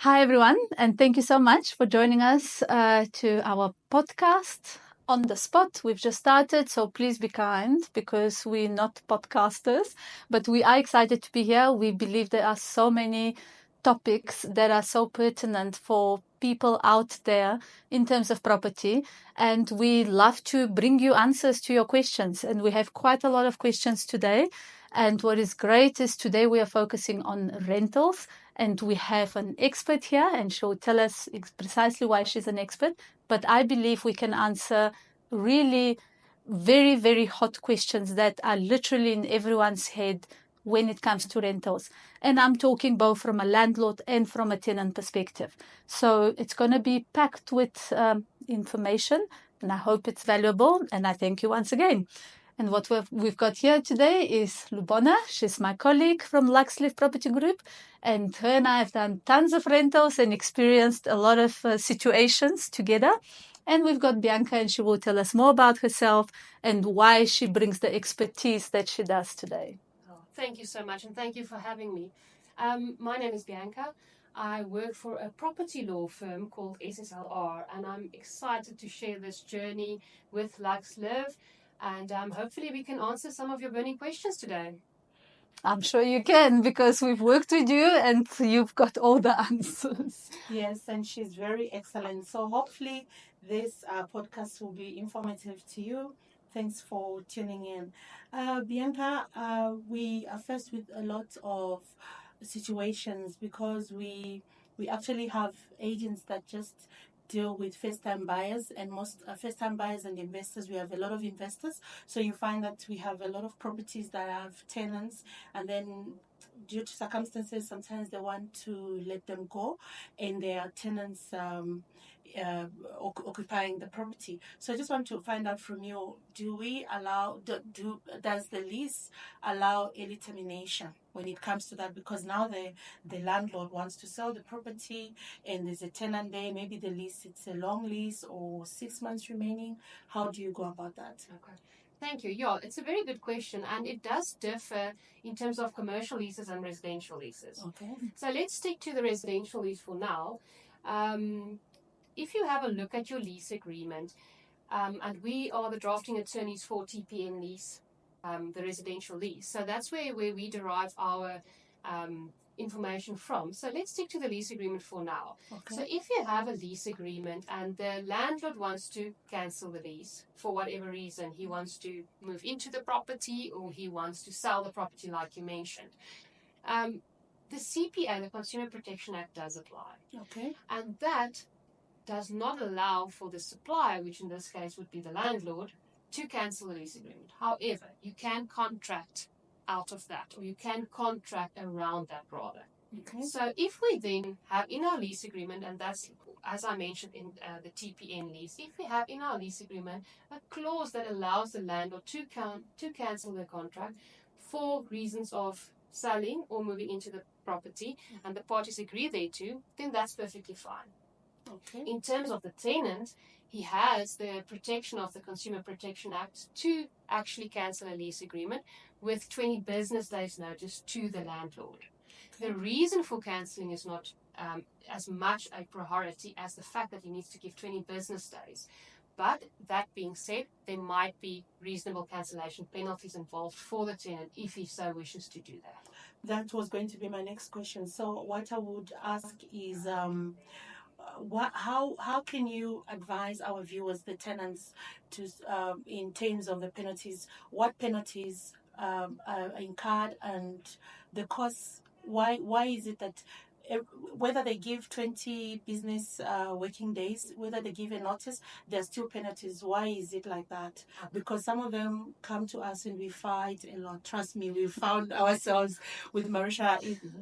Hi, everyone, and thank you so much for joining us to our podcast on the spot. We've just started, so please be kind because we're not podcasters, but we are excited to be here. We believe there are so many topics that are so pertinent for people out there in terms of property, and we love to bring you answers to your questions. And we have quite a lot of questions today. And what is great is today we are focusing on rentals, and we have an expert here, and she'll tell us precisely why she's an expert. But I believe we can answer really very, very hot questions that are literally in everyone's head when it comes to rentals. And I'm talking both from a landlord and from a tenant perspective. So it's going to be packed with information, and I hope it's valuable. And I thank you once again. And what we've got here today is Lubona. She's my colleague from Luxleaf Property Group. And her and I have done tons of rentals and experienced a lot of situations together. And we've got Bianca, and she will tell us more about herself and why she brings the expertise that she does today. Thank you so much, and thank you for having me. My name is Bianca. I work for a property law firm called SSLR, and I'm excited to share this journey with LuxLive, and hopefully we can answer some of your burning questions today. I'm sure you can because we've worked with you and you've got all the answers. Yes, and she's very excellent. So hopefully this podcast will be informative to you. Thanks for tuning in. Bianca, we are faced with a lot of situations because we actually have agents that just deal with first-time buyers, and most first-time buyers and investors. We have a lot of investors, so you find that we have a lot of properties that have tenants, and then due to circumstances, sometimes they want to let them go, and there are tenants uh, occupying the property. So I just want to find out from you: do we allow? Does the lease allow early termination when it comes to that? Because now the landlord wants to sell the property, and there's a tenant there. Maybe the lease, it's a long lease or 6 months remaining. How do you go about that? Okay. Thank you. Yeah, it's a very good question, and it does differ in terms of commercial leases and residential leases. Okay. So let's stick to the residential lease for now. If you have a look at your lease agreement, and we are the drafting attorneys for TPN lease, the residential lease. So that's where we derive our information from. So let's stick to the lease agreement for now. Okay. So if you have a lease agreement and the landlord wants to cancel the lease for whatever reason, he wants to move into the property or he wants to sell the property like you mentioned, the CPA, the Consumer Protection Act, does apply. Okay. And that does not allow for the supplier, which in this case would be the landlord, to cancel the lease agreement. However, you can contract out of that, or you can contract around that rather. Okay. So if we then have in our lease agreement, and that's as I mentioned in the TPN lease, if we have in our lease agreement a clause that allows the landlord to cancel the contract for reasons of selling or moving into the property, and the parties agree thereto, then that's perfectly fine. Okay. In terms of the tenant, he has the protection of the Consumer Protection Act to actually cancel a lease agreement with 20 business days notice to the landlord. The reason for cancelling is not as much a priority as the fact that he needs to give 20 business days. But that being said, there might be reasonable cancellation penalties involved for the tenant if he so wishes to do that. That was going to be my next question. So what I would ask is, how can you advise our viewers, the tenants, to in terms of the penalties? What penalties are incurred, and the costs? Why is it that whether they give 20 business working days, whether they give a notice, there's still penalties? Why is it like that? Because some of them come to us and we fight a lot. Trust me, we found ourselves with Marisha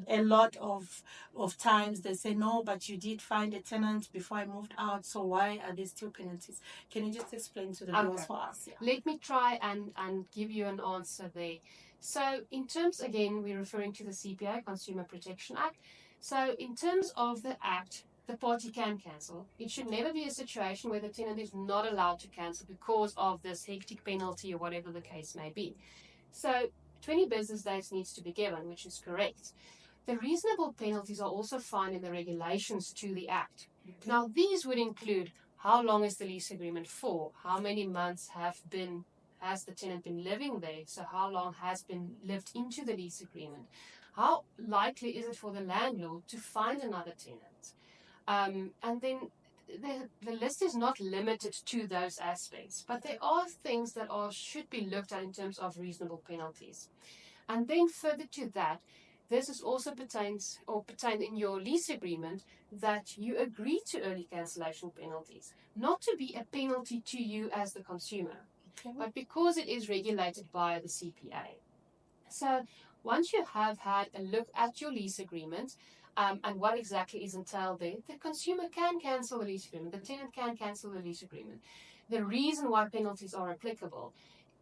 a lot of times. They say, no, but you did find a tenant before I moved out, so why are there still penalties? Can you just explain to the viewers for us? Yeah. Let me try and give you an answer there. So in terms, again, we're referring to the CPA, Consumer Protection Act. So in terms of the act, the party can cancel. It should never be a situation where the tenant is not allowed to cancel because of this hectic penalty or whatever the case may be. So 20 business days needs to be given, which is correct. The reasonable penalties are also found in the regulations to the Act. Okay. Now, these would include how long is the lease agreement for, how many months has the tenant been living there, so how long has been lived into the lease agreement, how likely is it for the landlord to find another tenant, and then the list is not limited to those aspects, but there are things that should be looked at in terms of reasonable penalties. And then further to that, this is also pertained in your lease agreement that you agree to early cancellation penalties, not to be a penalty to you as the consumer, Okay. but because it is regulated by the CPA. So once you have had a look at your lease agreement and what exactly is entailed there, the consumer can cancel the lease agreement, the tenant can cancel the lease agreement. The reason why penalties are applicable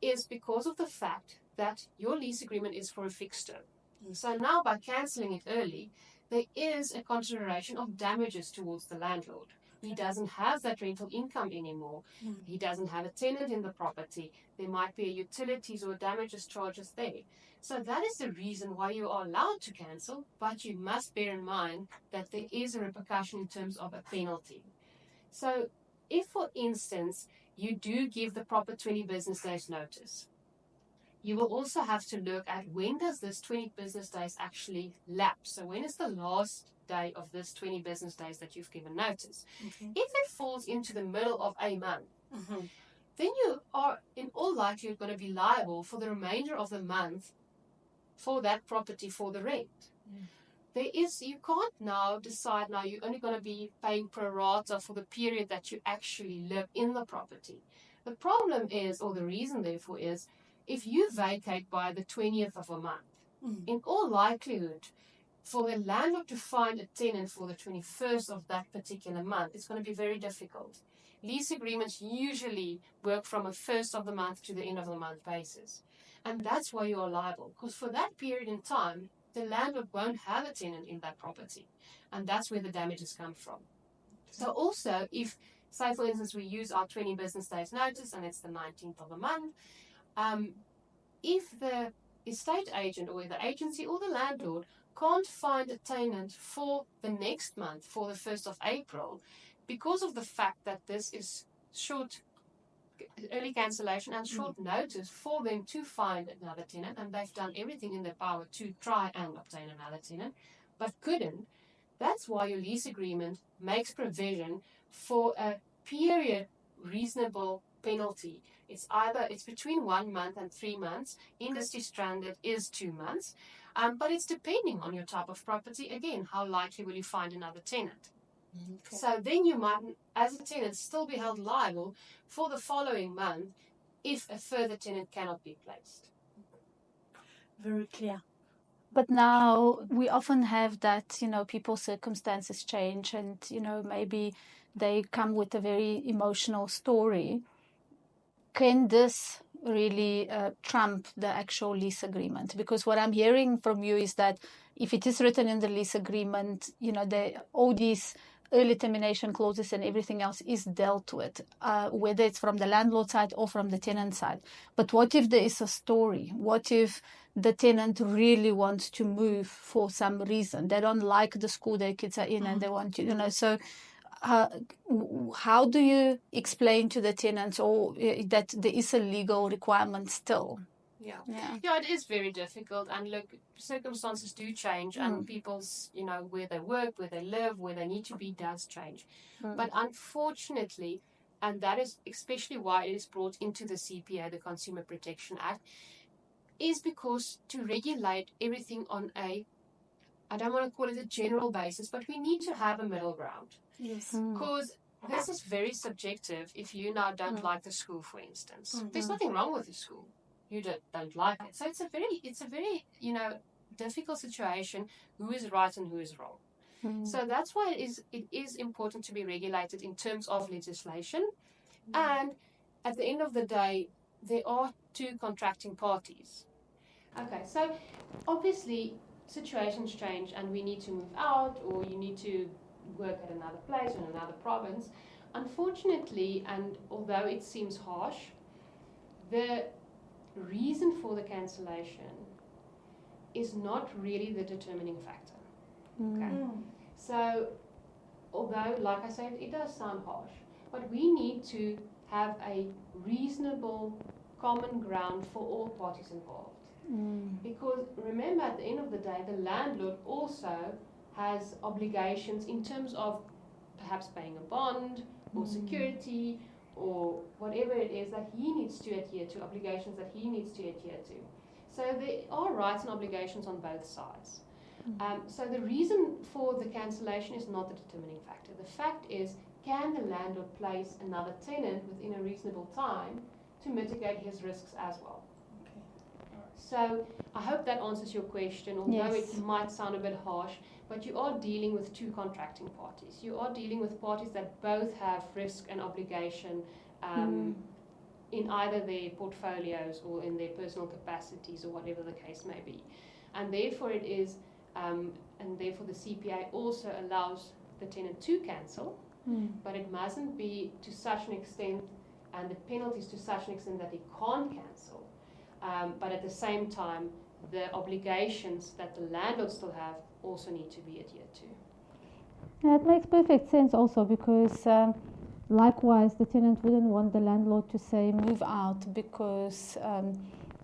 is because of the fact that your lease agreement is for a fixed term. So now by cancelling it early, there is a consideration of damages towards the landlord. He doesn't have that rental income anymore. He doesn't have a tenant in the property. There might be a utilities or damages charges there. So that is the reason why you are allowed to cancel, but you must bear in mind that there is a repercussion in terms of a penalty. So if, for instance, you do give the proper 20 business days notice, you will also have to look at when does this 20 business days actually lapse. So when is the last day of this 20 business days that you've given notice? Okay. If it falls into the middle of a month, Mm-hmm. then you are in all likelihood going to be liable for the remainder of the month for that property for the rent. You can't now decide now you're only going to be paying pro rata for the period that you actually live in the property. The problem is, or the reason therefore is, if you vacate by the 20th of a month, in all likelihood, for the landlord to find a tenant for the 21st of that particular month, it's going to be very difficult. Lease agreements usually work from a first of the month to the end of the month basis. And that's why you are liable, because for that period in time, the landlord won't have a tenant in that property. And that's where the damages come from. So also, if, say for instance, we use our 20 business days notice and it's the 19th of the month, if the estate agent or the agency or the landlord can't find a tenant for the next month, for the 1st of April, because of the fact that this is short early cancellation and short notice for them to find another tenant, and they've done everything in their power to try and obtain another tenant, but couldn't, that's why your lease agreement makes provision for a period reasonable penalty. It's between 1 month and 3 months. Industry standard is 2 months, but it's depending on your type of property. Again, how likely will you find another tenant? Okay. So then you might, as a tenant, still be held liable for the following month if a further tenant cannot be placed. Very clear. But now we often have that, people's circumstances change and, maybe they come with a very emotional story. Can this really trump the actual lease agreement? Because what I'm hearing from you is that if it is written in the lease agreement, all these early termination clauses and everything else is dealt with, whether it's from the landlord side or from the tenant side. But what if there is a story? What if the tenant really wants to move for some reason? They don't like the school their kids are in and they want to, so how do you explain to the tenants that there is a legal requirement still? Yeah, it is very difficult. And look, circumstances do change, and people's, where they work, where they live, where they need to be does change. But unfortunately, and that is especially why it is brought into the CPA, the Consumer Protection Act, is because to regulate everything on I don't want to call it a general basis, but we need to have a middle ground. Yes. Because this is very subjective if you now don't like the school, for instance. There's nothing wrong with the school. You don't like it. So it's a very difficult situation. Who is right and who is wrong? So that's why it is important to be regulated in terms of legislation. And at the end of the day, there are two contracting parties. Okay, so obviously situations change and we need to move out, or you need to work at another place or in another province. Unfortunately, and although it seems harsh, the reason for the cancellation is not really the determining factor. Okay. Mm. So, although, like I said, it does sound harsh, but we need to have a reasonable common ground for all parties involved. Because remember, at the end of the day, the landlord also has obligations in terms of perhaps paying a bond or security or whatever it is that he needs to adhere to, obligations that he needs to adhere to. So there are rights and obligations on both sides. So the reason for the cancellation is not the determining factor. The fact is, can the landlord place another tenant within a reasonable time to mitigate his risks as well? Okay. So I hope that answers your question, although Yes. it might sound a bit harsh, but you are dealing with two contracting parties. You are dealing with parties that both have risk and obligation in either their portfolios or in their personal capacities or whatever the case may be. And therefore it is, and therefore the CPA also allows the tenant to cancel, but it mustn't be to such an extent and the penalties to such an extent that he can't cancel. But at the same time, the obligations that the landlord still have also need to be adhered to. Yeah, it makes perfect sense also because likewise the tenant wouldn't want the landlord to say Move out because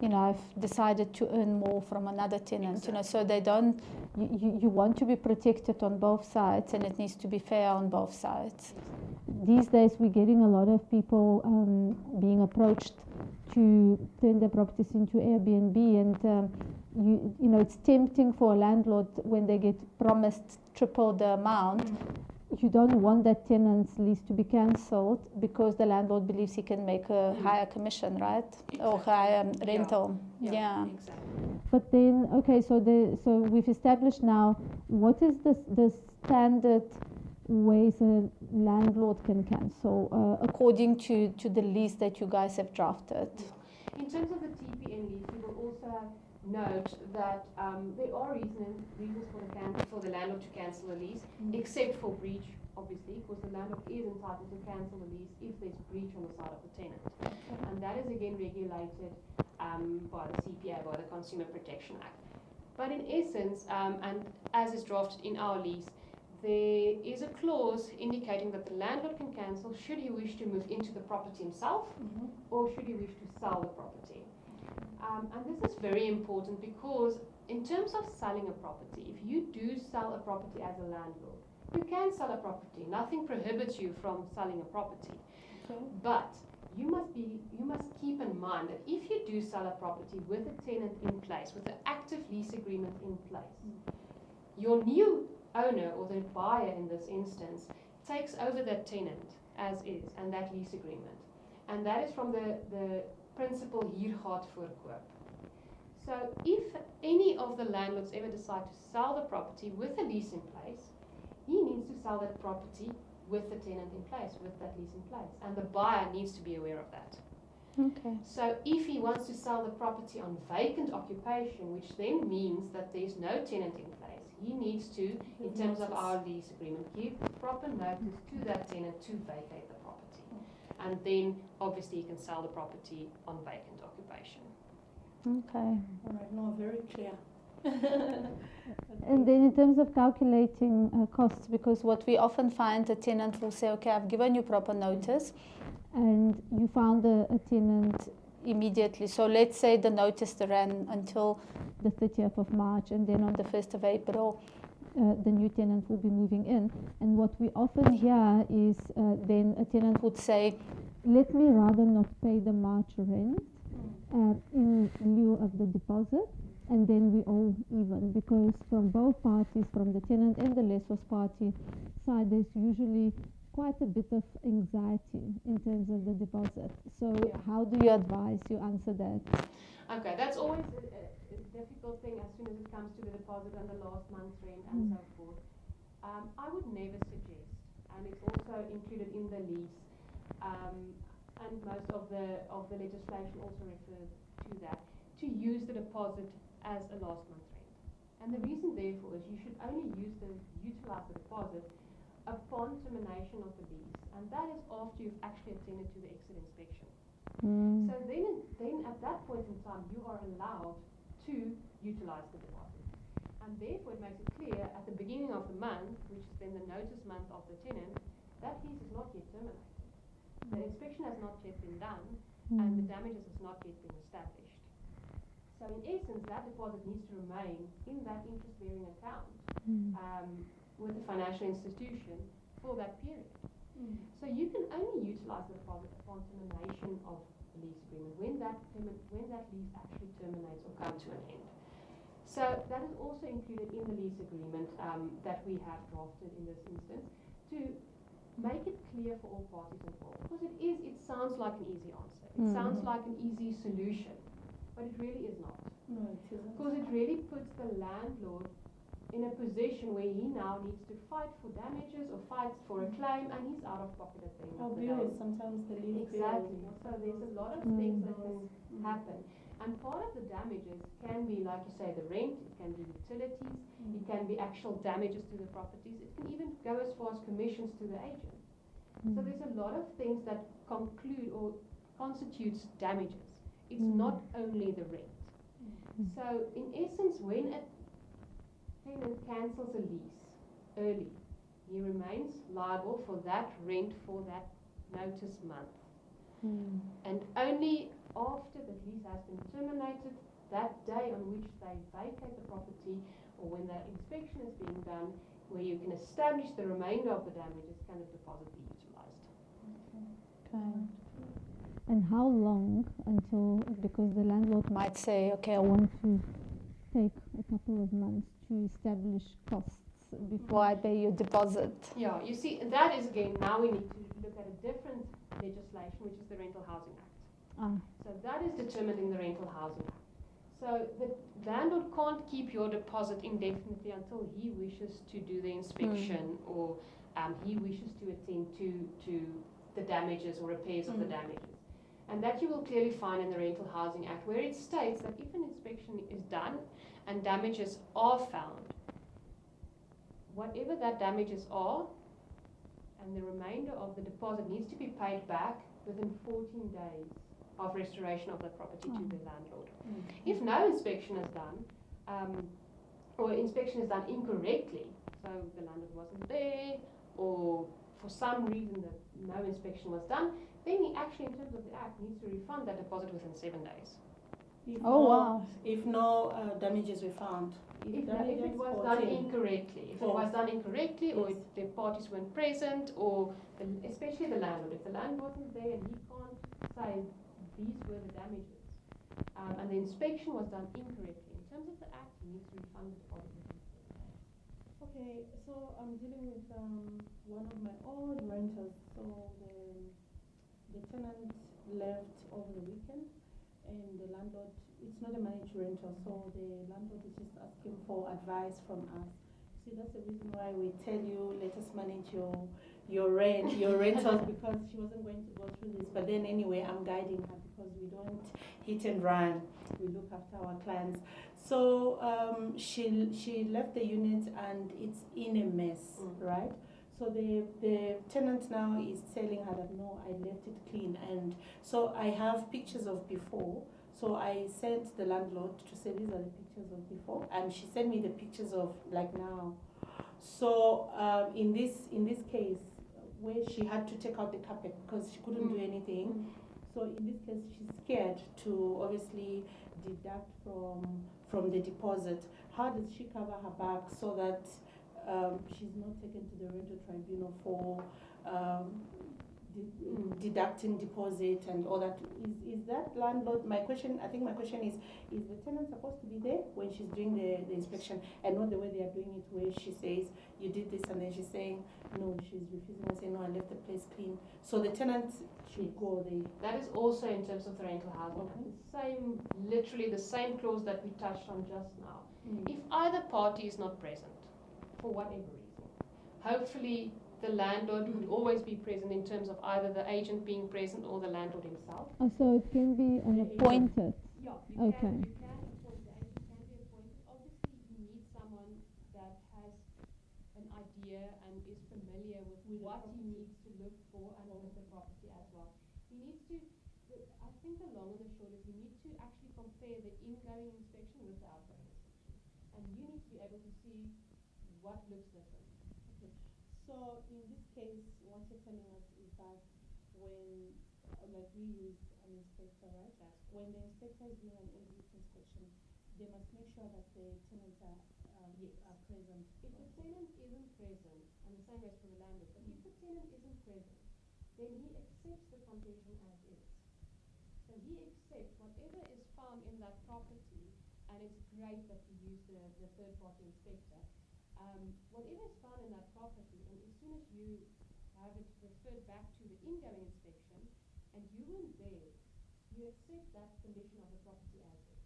I've decided to earn more from another tenant. So they don't. you want to be protected on both sides. And it needs to be fair on both sides. These days we're getting a lot of people being approached to turn their properties into Airbnb, and it's tempting for a landlord when they get Promised triple the amount. you don't want that tenant's lease to be cancelled Because the landlord believes he can make a higher commission, right? Or higher rental. Yeah. Exactly. But then, okay, so we've established now what is the standard ways a landlord can cancel. According to the lease that you guys have drafted. In terms of the TPN lease, we will also note that there are reasons for the landlord to cancel a lease, except for breach, obviously, because the landlord is entitled to cancel the lease if there's breach on the side of the tenant. And that is again regulated by the CPA, by the Consumer Protection Act. But in essence, and as is drafted in our lease, there is a clause indicating that the landlord can cancel should he wish to move into the property himself or should he wish to sell the property. And this is very important because in terms of selling a property, if you do sell a property as a landlord, you can sell a property. Nothing prohibits you from selling a property. But you must keep in mind that if you do sell a property with a tenant in place, with an active lease agreement in place, your new owner or the buyer in this instance takes over that tenant as is and that lease agreement. And that is from the principle hier gaat voorkoop. So if any of the landlords ever decide to sell the property with a lease in place, he needs to sell that property with the tenant in place, with that lease in place. And the buyer needs to be aware of that. Okay. So if he wants to sell the property on vacant occupation, which then means that there's no tenant in place, he needs to, in terms of our lease agreement, give proper notice to that tenant to vacate the property. And then obviously he can sell the property on vacant occupation. Okay. All right, no, very clear. And then in terms of calculating costs, Because what we often find, the tenant will say, okay, I've given you proper notice and you found a tenant immediately. So let's say the notice ran until the 30th of March, and then on the 1st of April, the new tenant will be moving in. And what we often hear is then a tenant would say, let me rather not pay the March rent in lieu of the deposit, and then we all even, because from both parties, from the tenant and the lessor's party side, there's usually quite a bit of anxiety in terms of the deposit. So how do you advise? You answer that. Okay, that's always a difficult thing as soon as it comes to the deposit and the last month's rent and so forth. I would never suggest, and it's also included in the lease, and most of the legislation also refers to that, to use the deposit as a last month's rent. And the reason therefore is you should only utilize the deposit upon termination of the lease, and that is after you've actually attended to the exit inspection. So then at that point in time, you are allowed to utilize the deposit. And therefore, it makes it clear at the beginning of the month, which is then the notice month of the tenant, that lease is not yet terminated. The inspection has not yet been done, and the damages has not yet been established. So in essence, that deposit needs to remain in that interest-bearing account with the financial institution for that period. So you can only utilize the deposit upon termination of the lease agreement when that lease actually terminates or comes to an end. So that is also included in the lease agreement that we have drafted in this instance to make it clear for all parties involved. Because it sounds like an easy answer. It sounds like an easy solution, but it really is not. No, it isn't. Because it really puts the landlord in a position where he now needs to fight for damages or fight for a claim, and he's out of pocket at the end of the day. bills, sometimes the lease Exactly. bills. So there's a lot of things that can happen. And part of the damages can be, like you say, the rent, it can be utilities, it can be actual damages to the properties, it can even go as far as commissions to the agent. So there's a lot of things that conclude or constitutes damages. It's not only the rent. So in essence, when a tenant cancels a lease early, he remains liable for that rent for that notice month. And only after the lease has been terminated, that day on which they vacate the property or when the inspection is being done, where you can establish the remainder of the damages, can the deposit be utilized. Okay. And how long until, because the landlord might say, okay, I want to take a couple of months to establish costs before I pay your deposit. Yeah, you see, that is again, now we need to look at a different legislation, which is the Rental Housing Act. So that is determined in the Rental Housing Act. So the landlord can't keep your deposit indefinitely until he wishes to do the inspection or he wishes to attend to the damages or repairs of the damages. And that you will clearly find in the Rental Housing Act, where it states that if an inspection is done and damages are found, whatever that damages are, and the remainder of the deposit needs to be paid back within 14 days of restoration of the property to the landlord. If no inspection is done, or inspection is done incorrectly, so the landlord wasn't there, or for some reason that no inspection was done, then he actually, in terms of the Act, needs to refund that deposit within 7 days. If no damages were found. If it was done incorrectly, or if the parties weren't present, or especially the landlord. If the landlord wasn't there and he can't say these were the damages, and the inspection was done incorrectly, in terms of the Act, he needs to refund the deposit within 7 days. Okay, so I'm dealing with one of my old renters. So the tenant left over the weekend, and the landlord, it's not a managed rental, so the landlord is just asking for advice from us. See, that's the reason why we tell you, let us manage your rentals, because she wasn't going to go through this. But then anyway, I'm guiding her because we don't hit and run. We look after our clients. So she left the unit and it's in a mess, right? So the tenant now is telling her that no, I left it clean. And so I have pictures of before. So I sent the landlord to say these are the pictures of before, and she sent me the pictures of like now. So in this case, where she had to take out the carpet because she couldn't do anything. So in this case, she's scared to obviously deduct from the deposit. How does she cover her back so that she's not taken to the rental tribunal for deducting deposit and all that? Is that landlord, I think my question is the tenant supposed to be there when she's doing the inspection, and not the way they are doing it, where she says you did this and then she's saying no, she's refusing and saying no, I left the place clean. So the tenant should go there. That is also in terms of the rental housing. Literally the same clause that we touched on just now. If either party is not present, for whatever reason, hopefully the landlord would always be present in terms of either the agent being present or the landlord himself. Oh, so it can be appointed. Yeah, Okay. You can appoint, the agent can be appointed. Obviously, you need someone that has an idea and is familiar with what he needs to look for and with the property as well. He needs to, I think the long and the short is you need to actually compare the ingoing inspection with the outgoing inspection. And you you need to be able to see what looks different. Okay. So in this case, what you're telling us is that when, like we use an inspector, right? That's When the inspector is doing an exit inspection, they must make sure that the tenants are Yes. present. If the tenant isn't present, and the same goes for the landlord, but if the tenant isn't present, then he accepts the condition as is. So he accepts whatever is found in that property, and it's great that you use the third-party inspector. Whatever is found in that property, and as soon as you have it referred back to the ingoing inspection, and you weren't there, you accept that condition of the property as is.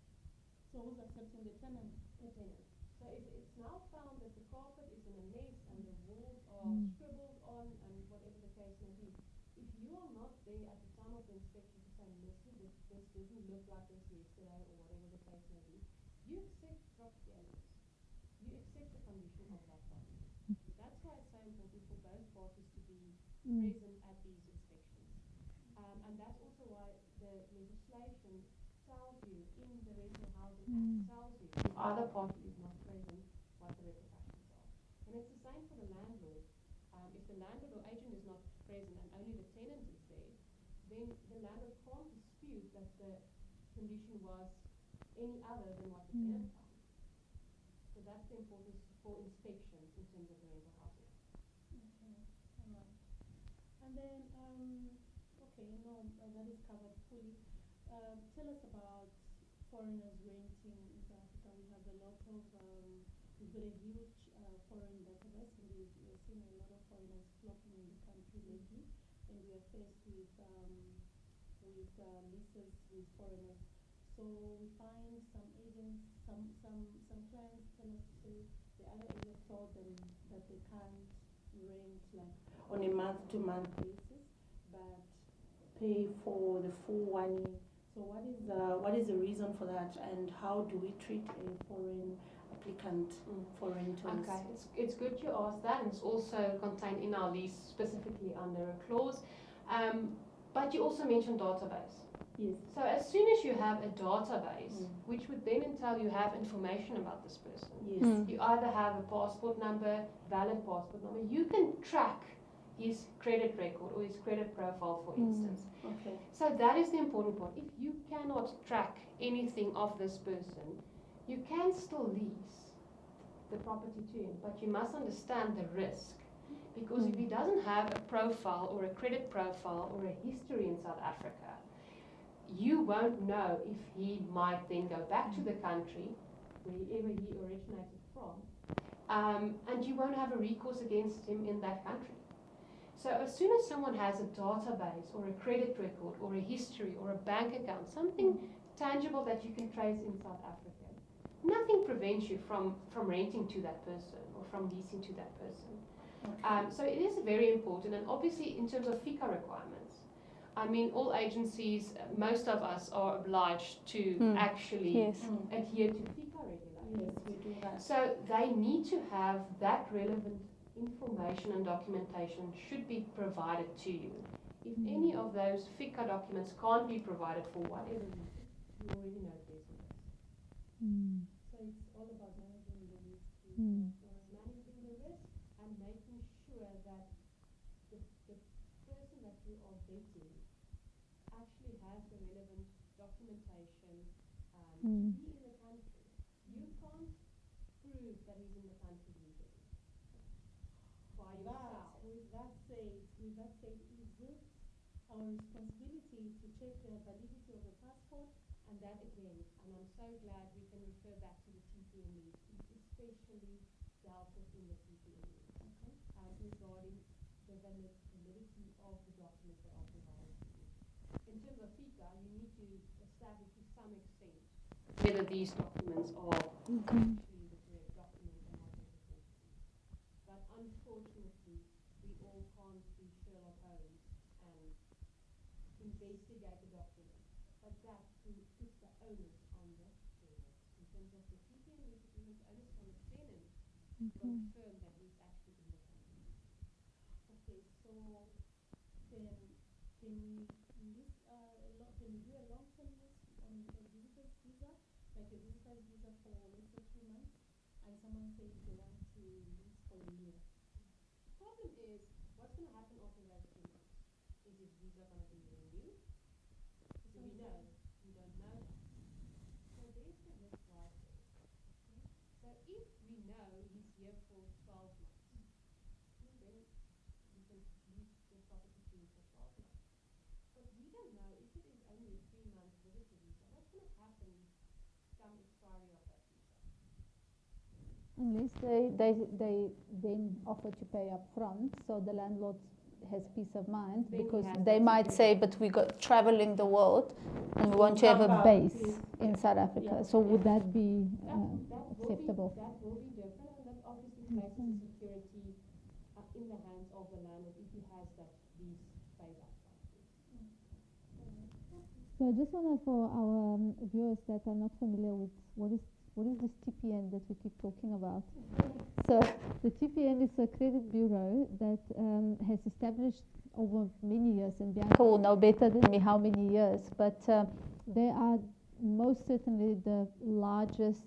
So who's accepting the tenant? The tenant. So if it's now found that the carpet is in a mess and the walls are Mm. scribbled on and whatever the case may be, if you are not there at the time of the inspection to say, listen, this didn't look like this yesterday or whatever the case may be, you accept the property as is. You accept the condition of that property. That's why it's so important for both parties to be present at these inspections. And that's also why the legislation tells you in the Rental Housing Act, tells you if either party is not present, what the repercussions are. And it's the same for the landlord. If the landlord or agent is not present and only the tenant is there, then the landlord can't dispute that the condition was any other than what the tenant found. So that's the importance for inspections in terms of the Rental Housing Act. Okay, all right. And then, okay, no, that is covered fully. Tell us about foreigners renting in South Africa. We have a lot of, we've got a huge foreign database, and we're seeing a lot of foreigners flocking in the country lately, and we are faced with leases with foreigners. So we find some agents, some clients tell us to say the other agent told them that they can't rent like on a month-to-month basis, but pay for the full 1 year. So what is the reason for that, and how do we treat a foreign applicant for rentals? Okay, it's good you asked that, and it's also contained in our lease specifically under a clause. But you also mentioned database. Yes. So as soon as you have a database, which would then entail you have information about this person, Yes. you either have a passport number, valid passport number, you can track his credit record or his credit profile, for instance. Okay. So that is the important part. If you cannot track anything of this person, you can still lease the property to him, but you must understand the risk. Because if he doesn't have a profile or a credit profile or a history in South Africa, you won't know if he might then go back to the country, wherever he originated from, and you won't have a recourse against him in that country. So as soon as someone has a database or a credit record or a history or a bank account, something tangible that you can trace in South Africa, nothing prevents you from renting to that person or from leasing to that person. Okay. So it is very important, and obviously in terms of FICA requirements, I mean, all agencies, most of us are obliged to actually Yes. adhere to FICA regulations. Yes, we do that. So they need to have that relevant information and documentation should be provided to you. If any of those FICA documents can't be provided for whatever reason, you already know there's a risk. So it's all about managing the risk. Managing the risk and making sure that the person that you are vetting actually has the relevant documentation to be in the country. You can't prove that he's in the country legally by yourself. With that said, is it our responsibility to check the validity of the passport? And that again, and I'm so glad we can refer back to the TPME, especially dealt with in the TPME, regarding the validity of the documents that are provided to you. In terms of FICA, you need to establish to some extent whether these documents are actually the correct document and what they're supposed to be. But unfortunately, we all can't be Sherlock Holmes and investigate the document. But that puts the onus on the tenant. In terms of the TPM lease agreement, the onus on the tenant to confirm that he's actually in the country. Okay, so then can we can we do a long-term lease on a visitor's visa, like a visitor's visa for let's say 3 months, and someone says they want to lease for a year. Problem is, what's going to happen after those 2 months? Is his visa going to be renewed? Because if he does, we don't know that. So there's the risk right there. Okay? So if we know he's here for 12 months, then we can lease the property to him for 12 months. But we don't know if it is only a 3-month visitor visa, what's going to happen come expiry of that visa? Unless they then offer to pay up front, so the landlord has peace of mind, Then he because has they that might say, but we got traveling the world and we want to have a Papa, base please. in South Africa. Yeah. So would that be That acceptable? will be different, and that obviously places the security in the hands of the landlord if he has that lease paid up front. So I just want to, for our viewers that are not familiar with what is this TPN that we keep talking about. So the TPN is a credit bureau that has established over many years, and Bianca will know better than me how many years, but they are most certainly the largest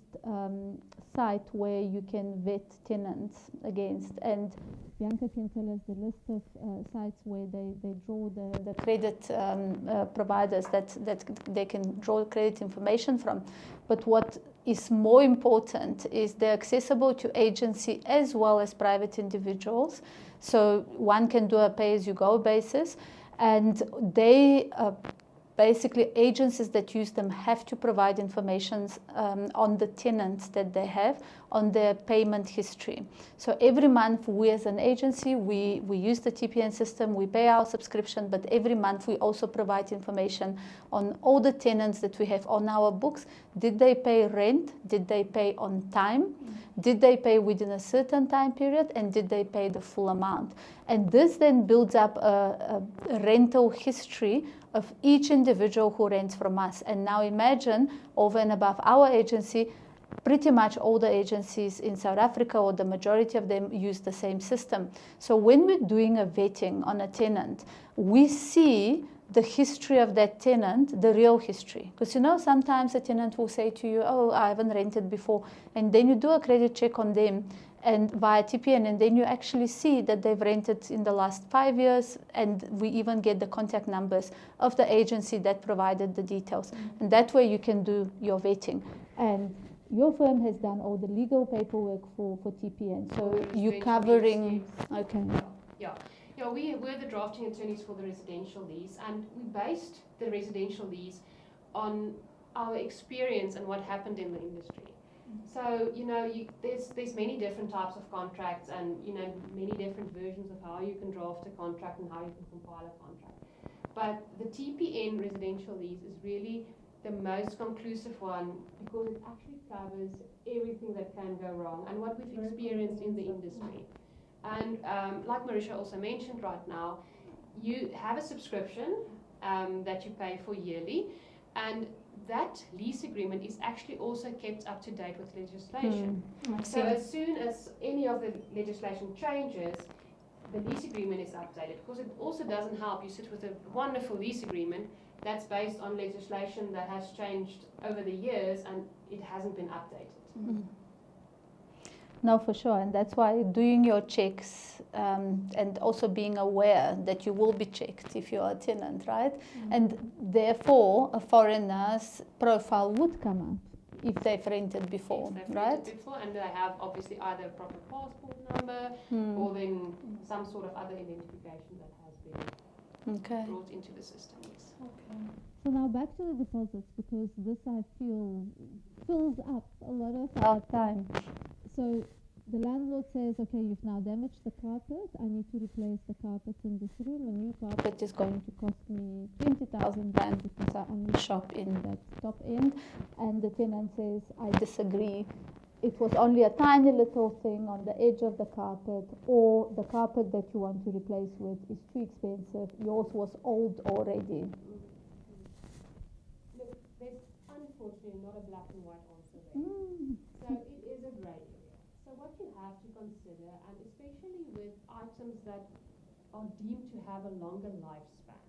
site where you can vet tenants against. And Bianca can tell us the list of sites where they draw the credit providers that they can draw credit information from. But what is more important is they're accessible to agency as well as private individuals. So one can do a pay-as-you-go basis, and they basically agencies that use them have to provide information on the tenants that they have, on their payment history. So every month we as an agency, we use the TPN system, we pay our subscription, but every month we also provide information on all the tenants that we have on our books. Did they pay rent? Did they pay on time? Did they pay within a certain time period? And did they pay the full amount? And this then builds up a rental history of each individual who rents from us. And now imagine, over and above our agency, pretty much all the agencies in South Africa, or the majority of them, use the same system. So when we're doing a vetting on a tenant, we see the history of that tenant, the real history. Because sometimes a tenant will say to you, oh, I haven't rented before. And then you do a credit check on them and via TPN, and then you actually see that they've rented in the last 5 years, and we even get the contact numbers of the agency that provided the details. And that way you can do your vetting. And your firm has done all the legal paperwork for TPN. So you're covering, okay. Yeah, we're the drafting attorneys for the residential lease, and we based the residential lease on our experience and what happened in the industry. So, there's many different types of contracts, and, many different versions of how you can draft a contract and how you can compile a contract. But the TPN residential lease is really the most conclusive one, because it actually covers everything that can go wrong and what we've experienced in the industry. And like Marisha also mentioned right now, you have a subscription that you pay for yearly, and that lease agreement is actually also kept up to date with legislation. So as soon as any of the legislation changes, the lease agreement is updated, because it also doesn't help. You sit with a wonderful lease agreement that's based on legislation that has changed over the years and it hasn't been updated. No, for sure. And that's why doing your checks and also being aware that you will be checked if you're a tenant, right? And therefore, a foreigner's profile would come up if they've rented before, right? Before, and they have obviously either a proper passport number or then some sort of other identification that has been brought into the system. Yes. Okay. So now back to the deposits, because this, I feel, fills up a lot of our time. So the landlord says, okay, you've now damaged the carpet. I need to replace the carpet in this room. A new carpet is going to cost me 20,000 rand because I only shop in that top end. And the tenant says, I disagree. It was only a tiny little thing on the edge of the carpet, or the carpet that you want to replace with is too expensive. Yours was old already. Look, there's unfortunately not a black and white answer there. So it is a grey area. So what you have to consider, and especially with items that are deemed to have a longer lifespan,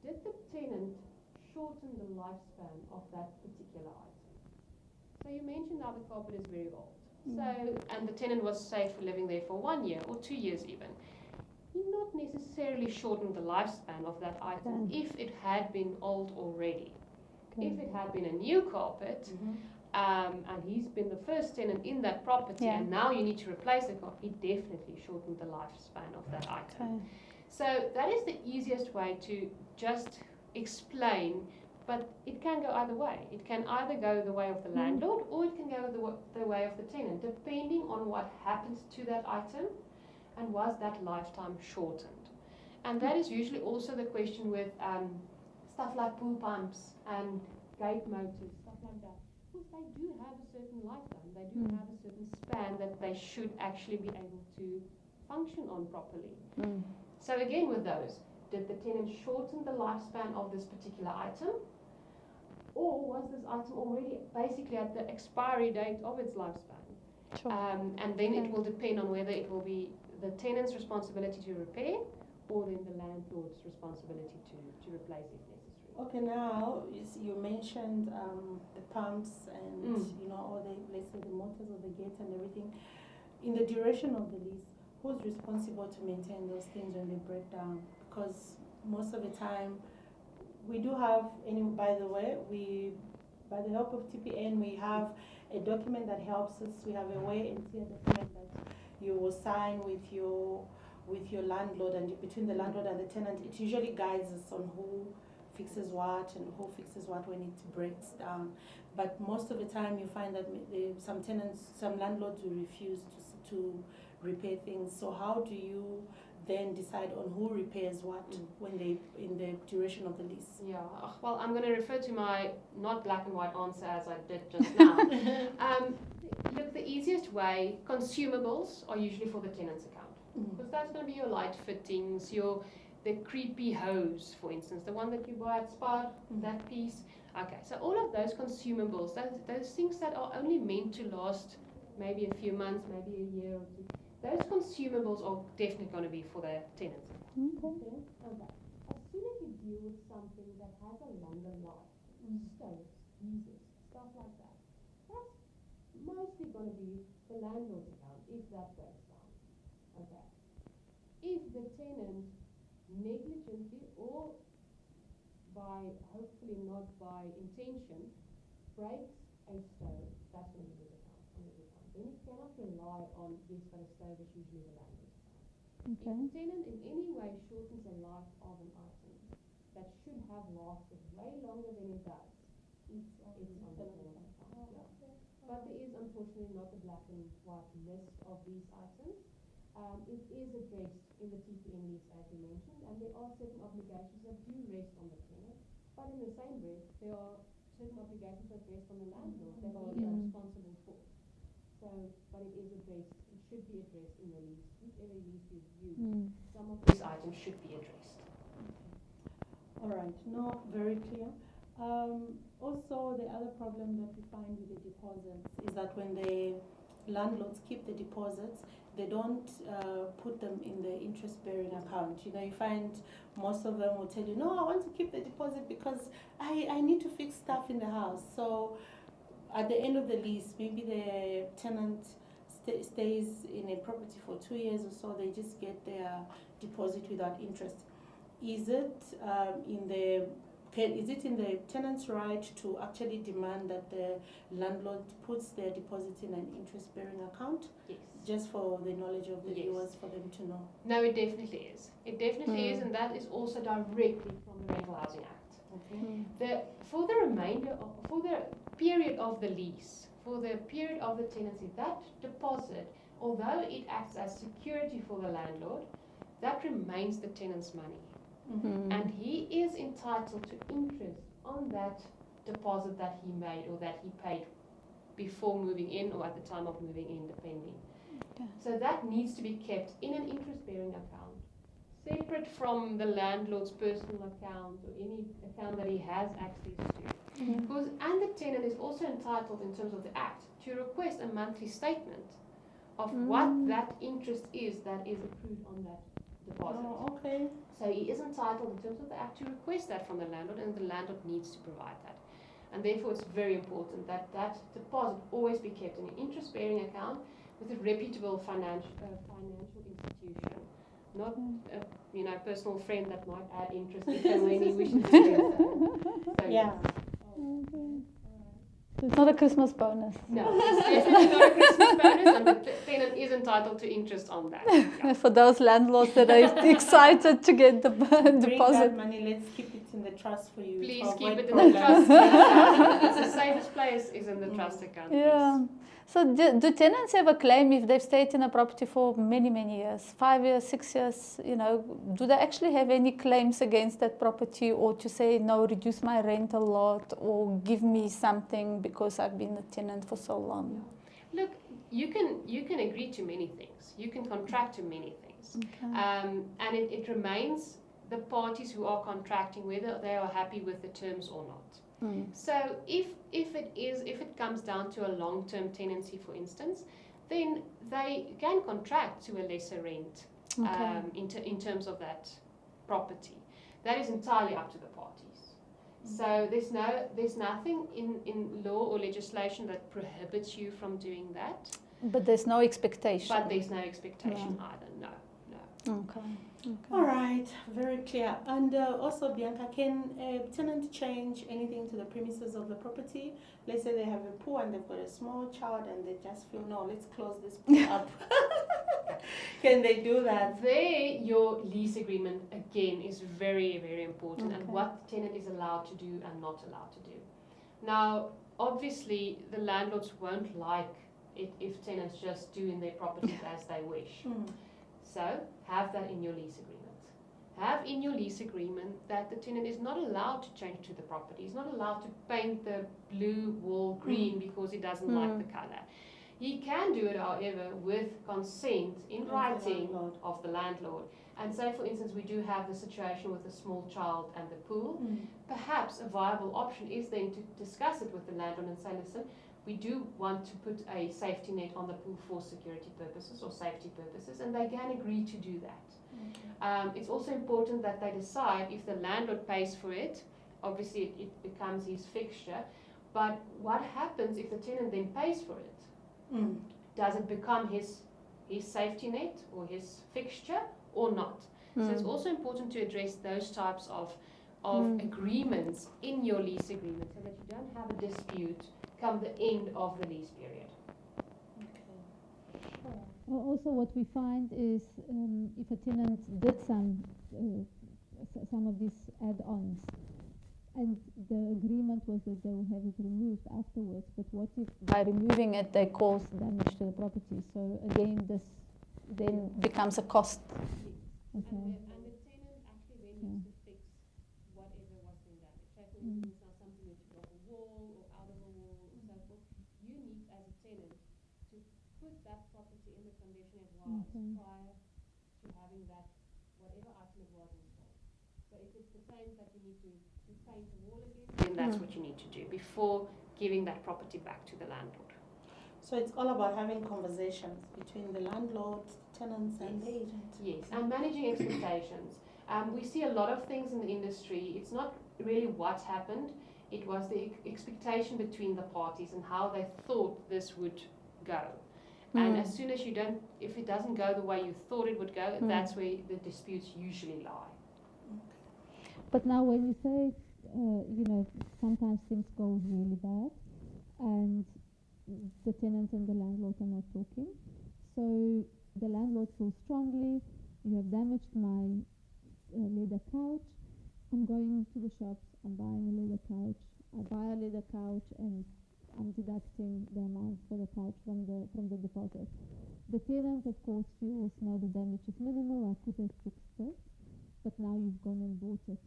did the tenant shorten the lifespan of that particular item? So you mentioned now the carpet is very old. So, and the tenant was, say, for living there for 1 year or 2 years even. He not necessarily shortened the lifespan of that item if it had been old already. If it had been a new carpet, and he's been the first tenant in that property, Yeah. and now you need to replace the carpet, he definitely shortened the lifespan of that item. So that is the easiest way to just explain, but it can go either way. It can either go the way of the landlord or it can go the way of the tenant, depending on what happened to that item and was that lifetime shortened. And that is usually also the question with stuff like pool pumps and gate motors, stuff like that. Because they do have a certain lifetime, they do have a certain span that they should actually be able to function on properly. So again with those, did the tenant shorten the lifespan of this particular item? Or was this item already basically at the expiry date of its lifespan? Sure. And then it will depend on whether it will be the tenant's responsibility to repair or then the landlord's responsibility to replace if necessary. Okay, now you mentioned the pumps and all the, let's say, the motors of the gate and everything. In the duration of the lease, who's responsible to maintain those things when they break down? Because most of the time, we do have, by the way, by the help of TPN, we have a document that helps us. We have a way and clear document that you will sign with your landlord, and between the landlord and the tenant, it usually guides us on who fixes what and who fixes what when it breaks down. But most of the time, you find that some landlords will refuse to repair things. So how do you then decide on who repairs what when they in the duration of the lease? Yeah, well, I'm going to refer to my not black and white answer as I did just now. Look, the easiest way, consumables are usually for the tenant's account. Because that's going to be your light fittings, the creepy hose, for instance, the one that you buy at Spar, that piece. Okay, so all of those consumables, those things that are only meant to last maybe a few months, maybe a year or two, those consumables are definitely going to be for the tenants. Okay. As soon as you deal with something that has a longer life, stoves, heaters, stuff like that, that's mostly going to be the landlord's account if that breaks down. Okay. If the tenant negligently or hopefully not by intention, breaks a stove, that's going to be his account. Then you cannot rely on this, but a stove is usually the landlord's account. If the tenant in any way shortens the life of an item that should have lasted way longer than it does, it's on the tenant's account. Yeah. But there is unfortunately not a black and white list of these items. It is addressed in the TPN lease, as you mentioned, and there are certain obligations that do rest on the tenant. But in the same breath, there are certain obligations that rest on the landlord that he is responsible for. So, but it is addressed. It should be addressed in the lease. Whichever lease you use, some of these items should be addressed. All right. No, very clear. Also, the other problem that we find with the deposits is that when the landlords keep the deposits, they don't put them in the interest-bearing account. You find most of them will tell you, no, I want to keep the deposit because I need to fix stuff in the house. So at the end of the lease, maybe the tenant stays in a property for 2 years or so, they just get their deposit without interest. Is it in the tenant's right to actually demand that the landlord puts their deposit in an interest-bearing account? Yes. Just for the knowledge of the viewers, for them to know. No, it definitely is. It definitely is, and that is also directly from the Rental Housing Act. Okay. For the period of the lease, for the period of the tenancy, that deposit, although it acts as security for the landlord, that remains the tenant's money. And he is entitled to interest on that deposit that he made or that he paid before moving in or at the time of moving in, depending. So that needs to be kept in an interest-bearing account, separate from the landlord's personal account or any account that he has access to. And the tenant is also entitled, in terms of the Act, to request a monthly statement of what that interest is that is accrued on that deposit. Oh, okay. So he is entitled, in terms of the Act, to request that from the landlord, and the landlord needs to provide that. And therefore, it's very important that that deposit always be kept in an interest-bearing account with a reputable financial institution, not a personal friend that might add interest if and when he wishes to do so. So Yeah. It's not a Christmas bonus. no, it's definitely not a Christmas bonus, and the tenant is entitled to interest on that. Yeah. For those landlords that are excited to get the Bring deposit. that money. Let's keep it in the trust for you. Please to keep avoid it in the problems. trust. It's the safest place is in the trust account. Yeah. Please. So do tenants have a claim if they've stayed in a property for many, many years, 5 years, 6 years, do they actually have any claims against that property, or to say, no, reduce my rent a lot, or give me something because I've been a tenant for so long? Look, you can agree to many things. You can contract to many things. Okay. And it remains the parties who are contracting whether they are happy with the terms or not. So if it comes down to a long-term tenancy, for instance, then they can contract to a lesser rent in terms of that property. That is entirely up to the parties. So there's nothing in law or legislation that prohibits you from doing that. But there's no expectation. But there's no expectation either. No. Okay. All right, very clear. And also, Bianca, can a tenant change anything to the premises of the property? Let's say they have a pool and they've got a small child and they just feel, no, let's close this pool up. Can they do that? There, your lease agreement, again, is very, very important, and Okay. what the tenant is allowed to do and not allowed to do. Now, obviously, the landlords won't like it if tenants just do in their properties as they wish. So, have that in your lease agreement. Have in your lease agreement that the tenant is not allowed to change to the property. He's not allowed to paint the blue wall green because he doesn't like the color. He can do it, however, with consent in writing of the landlord. And say, for instance, we do have the situation with a small child and the pool. Perhaps a viable option is then to discuss it with the landlord and say, listen, we do want to put a safety net on the pool for security purposes or safety purposes, and they can agree to do that. It's also important that they decide if the landlord pays for it. Obviously, it becomes his fixture. But what happens if the tenant then pays for it? Does it become his safety net or his fixture or not? So it's also important to address those types of agreements in your lease agreement so that you don't have a dispute come the end of the lease period. Also, what we find is if a tenant did some of these add-ons, and the agreement was that they will have it removed afterwards, but what if By removing it, they cause damage to the property. So again, this then becomes a cost. Okay. And the tenant actually then needs to fix whatever was being damaged. Say, for instance, now something that you got a wall or out of a wall or so forth, you need as a tenant to put that property in the condition it was prior to having that, whatever item it was installed. So if it's the same that you need to paint the wall again, then that's what you need to do before giving that property back to the landlord. So it's all about having conversations between the landlord, tenants, and the agent. Yes, and managing expectations. We see a lot of things in the industry. It's not really what happened. It was the expectation between the parties and how they thought this would go. And as soon as if it doesn't go the way you thought it would go, that's where the disputes usually lie. But now when you say, sometimes things go really bad and the tenant and the landlord are not talking. So the landlord feels strongly, you have damaged my leather couch. I'm going to the shops, I'm buying a leather couch. I buy a leather couch and I'm deducting the amount for the couch from the deposit. The tenant, of course, feels now the damage is minimal, I could have fixed it, but now you've gone and bought it.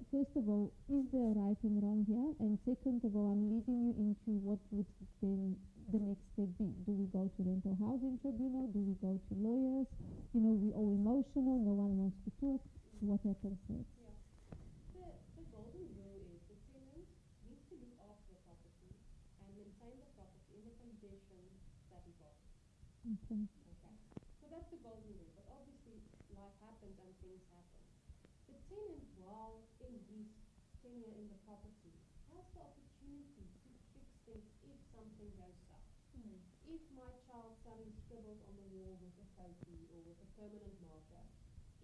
First of all, is there right and wrong here? And second of all, I'm leading you into what would then the next step be? Do we go to rental housing tribunal? Do we go to lawyers? We all emotional, no one wants to talk. What happens next? The golden rule is the tenant needs to look after the property and maintain the property in the condition that he got it. Okay. So that's the golden rule. But obviously, life happens and things happen. The tenant, while in his tenure in the property, has the opportunity to fix things if something goes south. If my child suddenly scribbles on the wall with a Sharpie or with a permanent marker,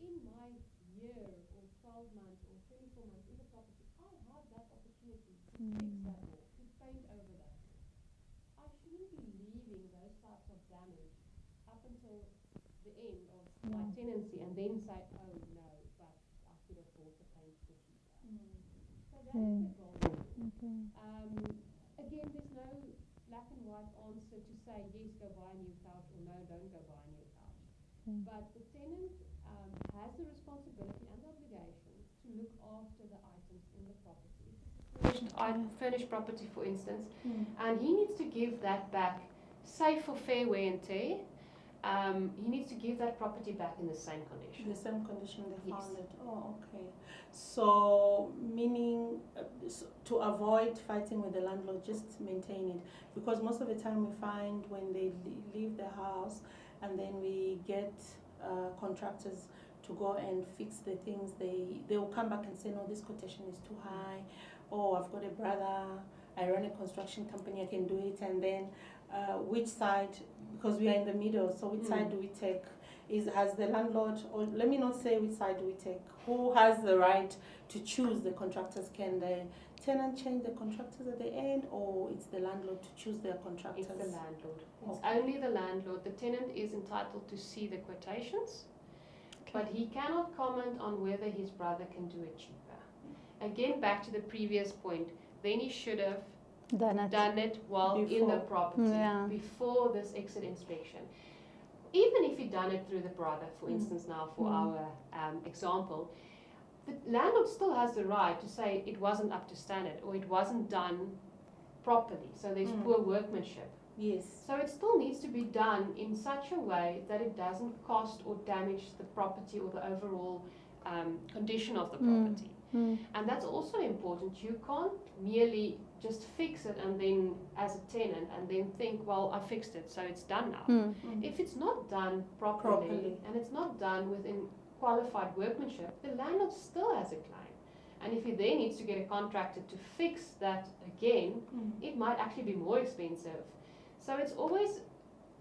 in my year or 12 months or 24 months in the property, I have that opportunity to fix that wall, to paint over that wall. I shouldn't be leaving those types of damage up until the end of my tenancy and then say, oh no, but I could have bought the paint for cheaper. So that's the goal. Okay. Again, there's no black and white answer to say yes, go buy a new couch, or no, don't go buy a new couch. But the tenant has the responsibility and the obligation to look after the items in the property. If it's a furnished property, for instance, and he needs to give that back, say for fair wear and tear, he needs to give that property back in the same condition. The same condition they Yes. found it. Oh, okay. So, meaning to avoid fighting with the landlord, just maintain it. Because most of the time we find when they leave the house and then we get contractors to go and fix the things, they will come back and say, no, this quotation is too high. Oh, I've got a brother, I run a construction company, I can do it. And then which side, because we are in the middle, so which side do we take? Has the landlord, or let me not say which side do we take, who has the right to choose the contractors? Can the tenant change the contractors at the end, or it's the landlord to choose their contractors? It's the landlord. It's Okay. only the landlord. The tenant is entitled to see the quotations, but he cannot comment on whether his brother can do it cheaper. Again, back to the previous point, then he should have done it while in the Before. property, Yeah. before this exit inspection. Even if he'd done it through the brother, for instance, now for our example, the landlord still has the right to say it wasn't up to standard or it wasn't done properly, so there's poor workmanship. Yes. So it still needs to be done in such a way that it doesn't cost or damage the property or the overall condition of the property. And that's also important. You can't merely just fix it and then, as a tenant, and then think, well, I fixed it, so it's done now. If it's not done properly and it's not done within qualified workmanship, the landlord still has a claim. And if he then needs to get a contractor to fix that again, it might actually be more expensive. So it's always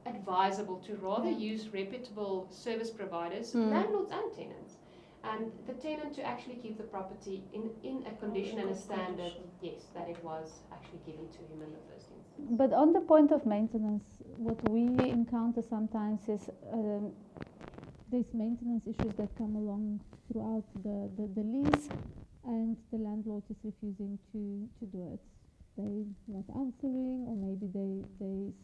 advisable to rather use reputable service providers, landlords and tenants, and the tenant to actually keep the property in a condition and a standard, yes, that it was actually given to him in the first instance. But on the point of maintenance, what we encounter sometimes is there's maintenance issues that come along throughout the lease, and the landlord is refusing to do it. They not answering, or maybe they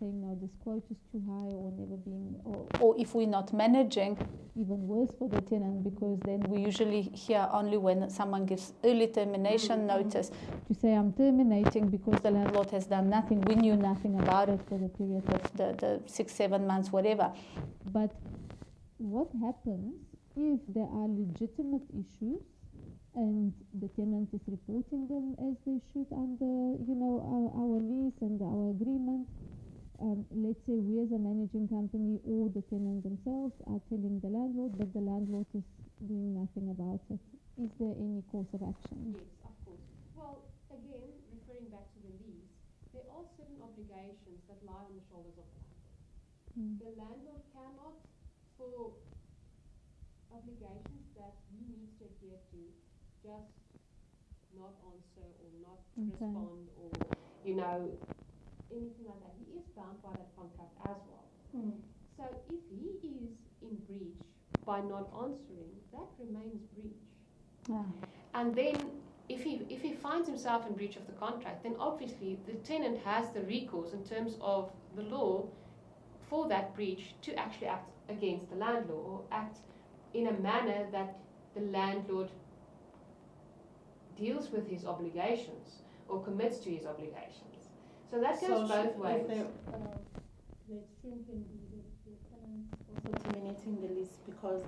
saying no, this quote is too high, or never being, Or if we're not managing, even worse for the tenant, because then we usually hear only when someone gives early termination notice. to say I'm terminating because The landlord has done nothing. We knew nothing about it for the period of the 6-7 months, whatever. But what happens if there are legitimate issues and the tenant is reporting them as they should under, our lease and our agreement? Let's say we as a managing company or the tenant themselves are telling the landlord, but the landlord is doing nothing about it. Is there any course of action? Yes, of course. Well, again, referring back to the lease, there are certain obligations that lie on the shoulders of the landlord. The landlord cannot, for obligations that he needs to adhere to, just not answer or not respond or, anything like that. He is bound by that contract as well. So if he is in breach by not answering, that remains breach. Yeah. And then if he finds himself in breach of the contract, then obviously the tenant has the recourse in terms of the law for that breach to actually act against the landlord or act in a manner that the landlord deals with his obligations or commits to his obligations. So that goes both ways. The extreme can be the tenant also terminating the lease because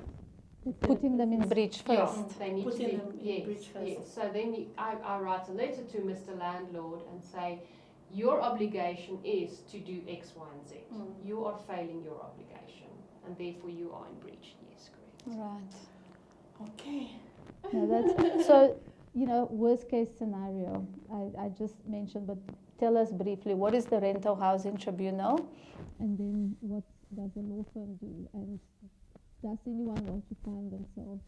Putting them in breach Yeah, first. they need to Putting be, them in yes, breach first. yes. So then I write a letter to Mr. Landlord and say, your obligation is to do X, Y, and Z. You are failing your obligation, and therefore you are in breach. Yes, correct. Right. Okay. No, that's, so worst case scenario, I just mentioned, but tell us briefly, what is the Rental Housing Tribunal? And then what does a law firm do? And does anyone want to find themselves?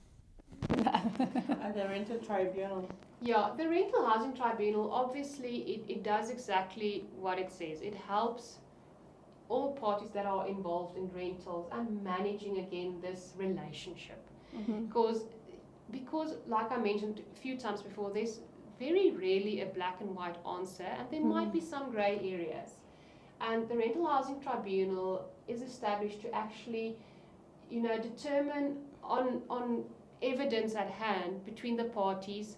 At the rental tribunal. Yeah, the Rental Housing Tribunal, obviously, it does exactly what it says. It helps all parties that are involved in rentals and managing, again, this relationship. Mhm. Because, like I mentioned a few times before, there's very rarely a black and white answer, and there might be some grey areas. And the Rental Housing Tribunal is established to actually, determine on evidence at hand between the parties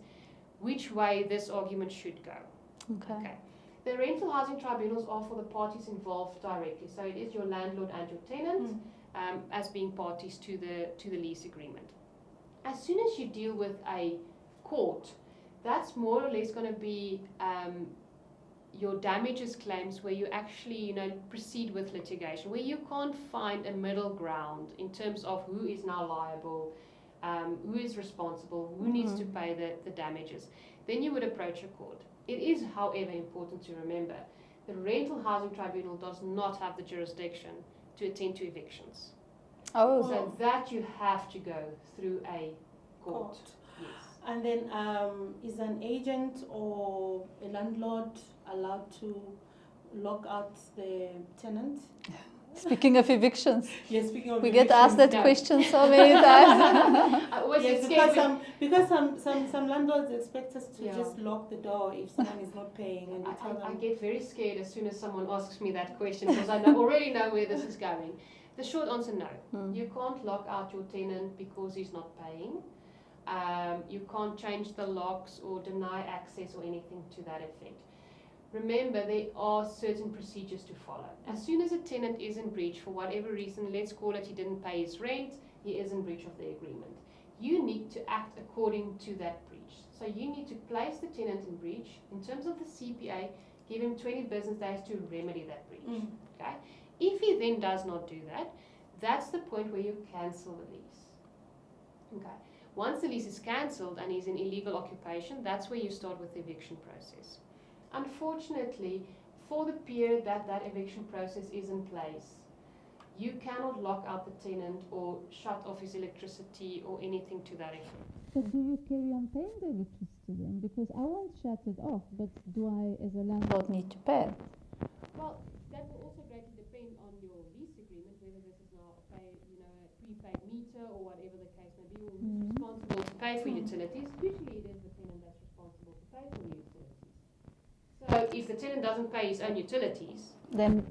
which way this argument should go. Okay. The rental housing tribunals are for the parties involved directly. So it is your landlord and your tenant as being parties to the lease agreement. As soon as you deal with a court, that's more or less going to be your damages claims, where you actually proceed with litigation, where you can't find a middle ground in terms of who is now liable, who is responsible, who needs to pay the damages. Then you would approach a court. It is, however, important to remember the Rental Housing Tribunal does not have the jurisdiction to attend to evictions. Oh, So that you have to go through a court. Yes. And then is an agent or a landlord allowed to lock out the tenant? speaking of evictions, Yes, speaking of we get asked that No. question so many times. I always Yes, get scared because some landlords expect us to Yeah. just lock the door if someone is not paying, and we tell I them. get very scared as soon as someone asks me that question, because I already know where this is going. The short answer, no. You can't lock out your tenant because he's not paying. You can't change the locks or deny access or anything to that effect. Remember, there are certain procedures to follow. As soon as a tenant is in breach for whatever reason, let's call it he didn't pay his rent, he is in breach of the agreement. You need to act according to that breach. So you need to place the tenant in breach. In terms of the CPA, give him 20 business days to remedy that breach. Okay? If he then does not do that, that's the point where you cancel the lease. Okay? Once the lease is cancelled and he's in illegal occupation, that's where you start with the eviction process. Unfortunately, for the period that eviction process is in place, you cannot lock out the tenant or shut off his electricity or anything to that effect. But do you carry on paying the electricity then? Because I won't shut it off, but do I, as a landlord, Need to pay. Well, that will also greatly depend on your lease agreement, whether this is now a prepaid meter or whatever the case may be, or who's responsible to pay for utilities. Usually it is the tenant that's responsible to pay for the utilities. So if the tenant doesn't pay his own utilities, Then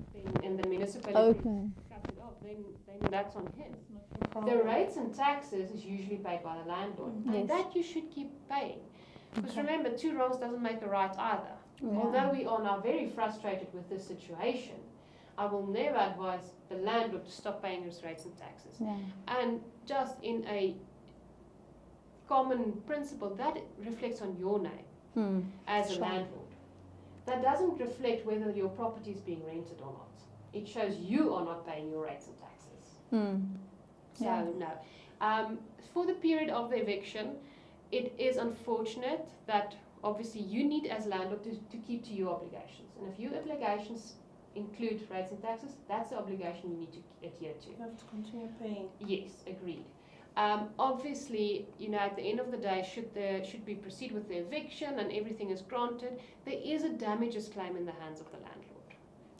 and the municipality Okay. cuts it off, then that's on him. The rates and taxes is usually paid by the landlord, Yes. and that you should keep paying. Because remember, two wrongs doesn't make a right either. Yeah. Although we are now very frustrated with this situation, I will never advise the landlord to stop paying his rates and taxes. Yeah. And just in a common principle, that reflects on your name as a Sure. landlord. That doesn't reflect whether your property is being rented or not. It shows you are not paying your rates and taxes. So, Yeah. no. For the period of the eviction, it is unfortunate that obviously you need as landlord to keep to your obligations. And if your obligations include rates and taxes, that's the obligation you need to adhere to. You have to continue paying. Yes, agreed. Obviously, at the end of the day, should we proceed with the eviction and everything is granted, there is a damages claim in the hands of the landlord,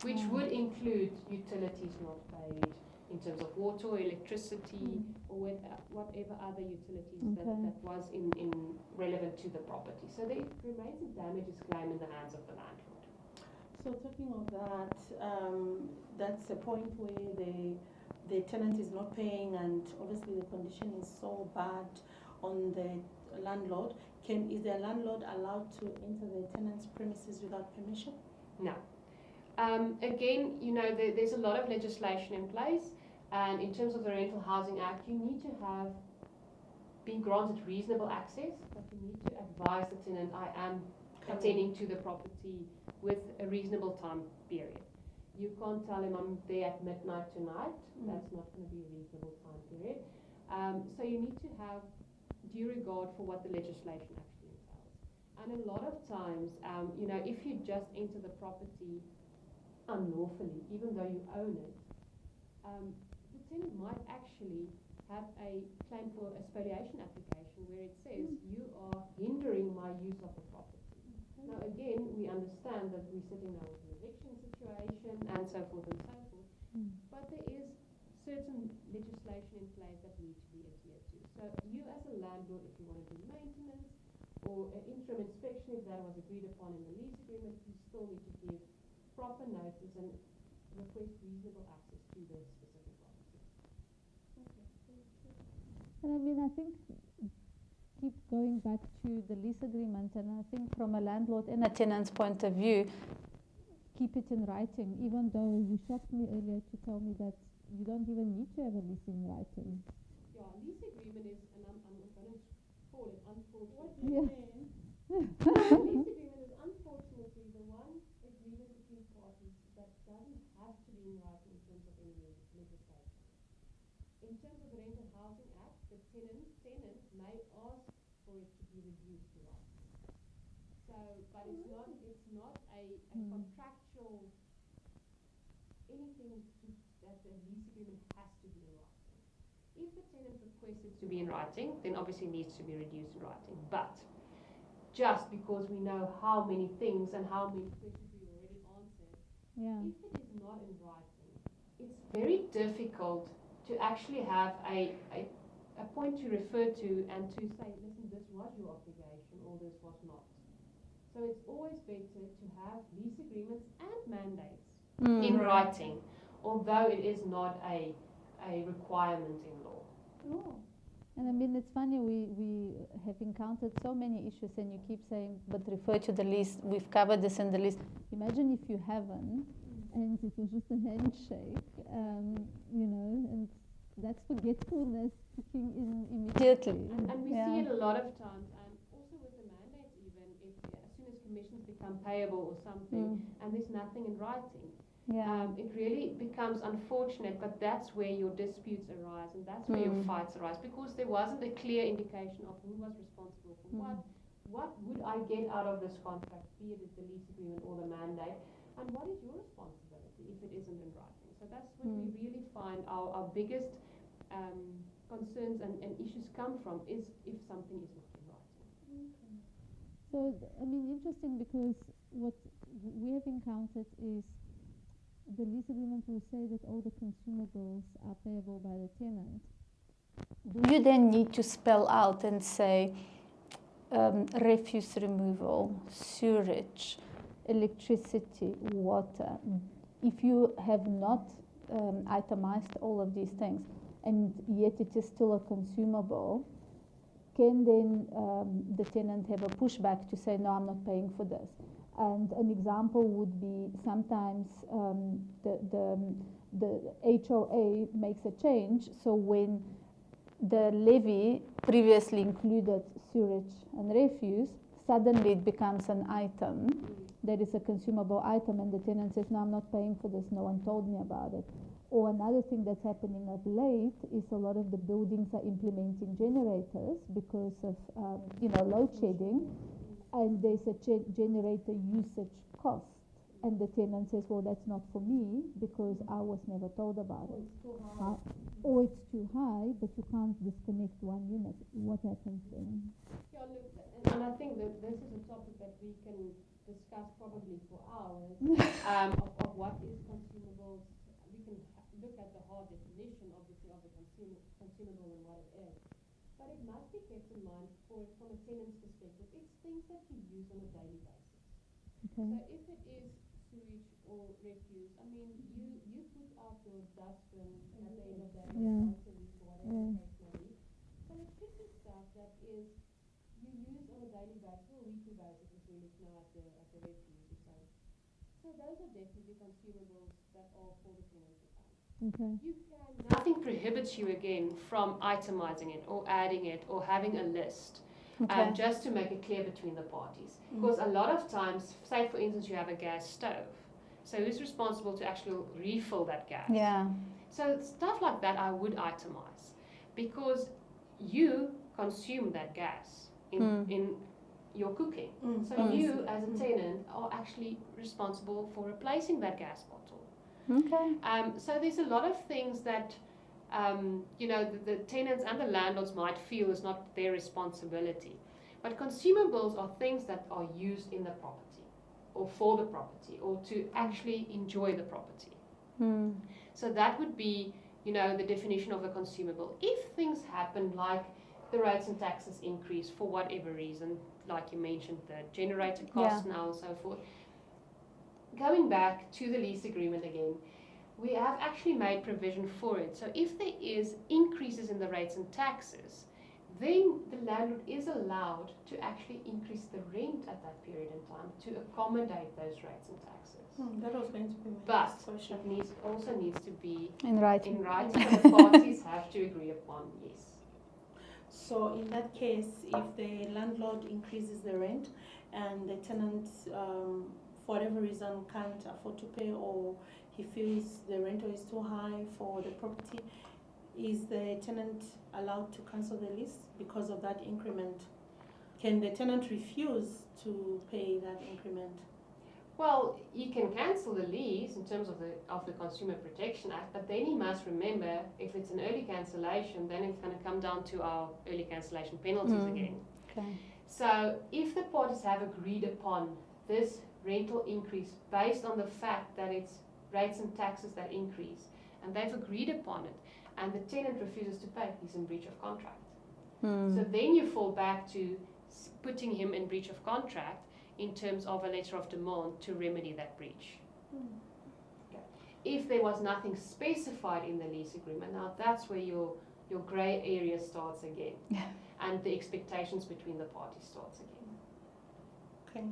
which would include utilities not paid in terms of water or electricity or whatever other utilities that was in relevant to the property. So there remains a damages claim in the hands of the landlord. So talking of that, that's a point where the tenant is not paying, and obviously the condition is so bad on the landlord. Is the landlord allowed to enter the tenant's premises without permission? No. Again, there's a lot of legislation in place, and in terms of the Rental Housing Act, you need to have been granted reasonable access, but you need to advise the tenant, I am attending to the property with a reasonable time period. You can't tell him I'm there at midnight tonight. That's not going to be a reasonable time period. So you need to have due regard for what the legislation actually entails. And a lot of times, if you just enter the property unlawfully, even though you own it, the tenant might actually have a claim for a spoliation application where it says you are hindering my use of the property. Now again, we understand that we're sitting now with an eviction situation and so forth and so forth, but there is certain legislation in place that needs to be adhered to. So you as a landlord, if you want to do maintenance or an interim inspection, if that was agreed upon in the lease agreement, you still need to give proper notice and request reasonable access to the specific property. And I mean, I think keep going back to the lease agreement, and I think from a landlord and a tenant's point of view, keep it in writing, even though you shocked me earlier to tell me that you don't even need to have a lease in writing. Yeah, lease agreement is, and I'm going to call it unfortunately. Yeah. Lease agreement is unfortunately the one agreement between parties that doesn't have to be in writing in terms of any legislation. In terms of the Rental Housing Act, the tenant may ask for it to be reduced to writing. So, but it's not a contractual anything that the lease agreement has to be in writing. If the tenant requests it to be in writing, then obviously it needs to be reduced in writing. But just because we know how many things and how many questions we've already answered, if it is not in writing, it's very difficult to actually have a point to refer to and to say, listen, this was your obligation or this was not. So it's always better to have lease agreements and mandates in writing, although it is not a requirement in law. Oh. And I mean, it's funny, we have encountered so many issues, and you keep saying, but refer to the lease, we've covered this in the lease. Imagine if you haven't, and it was just a handshake, and that's forgetfulness kicking in immediately. And we see it a lot of times, and also with the mandates even, if as soon as commissions become payable or something, and there's nothing in writing, it really becomes unfortunate, but that's where your disputes arise, and that's where your fights arise, because there wasn't a clear indication of who was responsible for what would I get out of this contract, be it the lease agreement or the mandate, and what is your responsibility if it isn't in writing. So that's what we really find our biggest concerns and issues come from, is if something is not in writing. So, I mean, interesting, because what we have encountered is the lease agreement will say that all the consumables are payable by the tenant. Do you then need to spell out and say refuse removal, sewage, electricity, water? If you have not itemized all of these things, and yet it is still a consumable, can then the tenant have a pushback to say, no, I'm not paying for this? And an example would be sometimes the HOA makes a change, so when the levy previously included sewage and refuse, suddenly it becomes an item that is a consumable item, and the tenant says, no, I'm not paying for this, no one told me about it. Or another thing that's happening of late is a lot of the buildings are implementing generators because of load shedding, and there's a generator usage cost, and the tenant says, well, that's not for me because I was never told about it. Or it's too high, but you can't disconnect one unit. What happens then? Yeah, look, and I think that this is a topic that we can discuss probably for hours of what is consumables. We can look at the hard definition, obviously, of a consumable and what it is. But it must be kept in mind from a tenant's perspective, it's things that you use on a daily basis. Okay. So if it is sewage or refuse, I mean, you put out your dustbin at the end of the day, once a week or whatever the case may be. So it should be stuff that is you use on a daily basis or a weekly basis, if we look now at the refuse or so. So those are definitely consumables that are for the tenant to own. Okay. Nothing prohibits you again from itemizing it or adding it or having a list, just to make it clear between the parties. Because a lot of times, say for instance, you have a gas stove. So who's responsible to actually refill that gas? Yeah. So stuff like that I would itemize, because you consume that gas in your cooking. So Mm. you, as a tenant, are actually responsible for replacing that gas bottle. Okay. So there's a lot of things that the tenants and the landlords might feel is not their responsibility. But consumables are things that are used in the property or for the property or to actually enjoy the property. Mm. So that would be, the definition of a consumable. If things happen like the rates and taxes increase for whatever reason, like you mentioned, the generator costs now and so forth, going back to the lease agreement again, we have actually made provision for it. So if there is increases in the rates and taxes, then the landlord is allowed to actually increase the rent at that period in time to accommodate those rates and taxes. That was going to be my But next question. it also needs to be In writing. in writing, and the parties have to agree upon, yes. So in that case, if the landlord increases the rent and the tenant, for whatever reason, can't afford to pay, or he feels the rental is too high for the property, is the tenant allowed to cancel the lease because of that increment? Can the tenant refuse to pay that increment? Well, he can cancel the lease in terms of the Consumer Protection Act, but then he must remember, if it's an early cancellation, then it's going to come down to our early cancellation penalties again. Okay. So if the parties have agreed upon this rental increase based on the fact that it's rates and taxes that increase, and they've agreed upon it, and the tenant refuses to pay, he's in breach of contract. Mm. So then you fall back to putting him in breach of contract in terms of a letter of demand to remedy that breach. Okay. If there was nothing specified in the lease agreement, now that's where your grey area starts again. And the expectations between the parties starts again. Okay.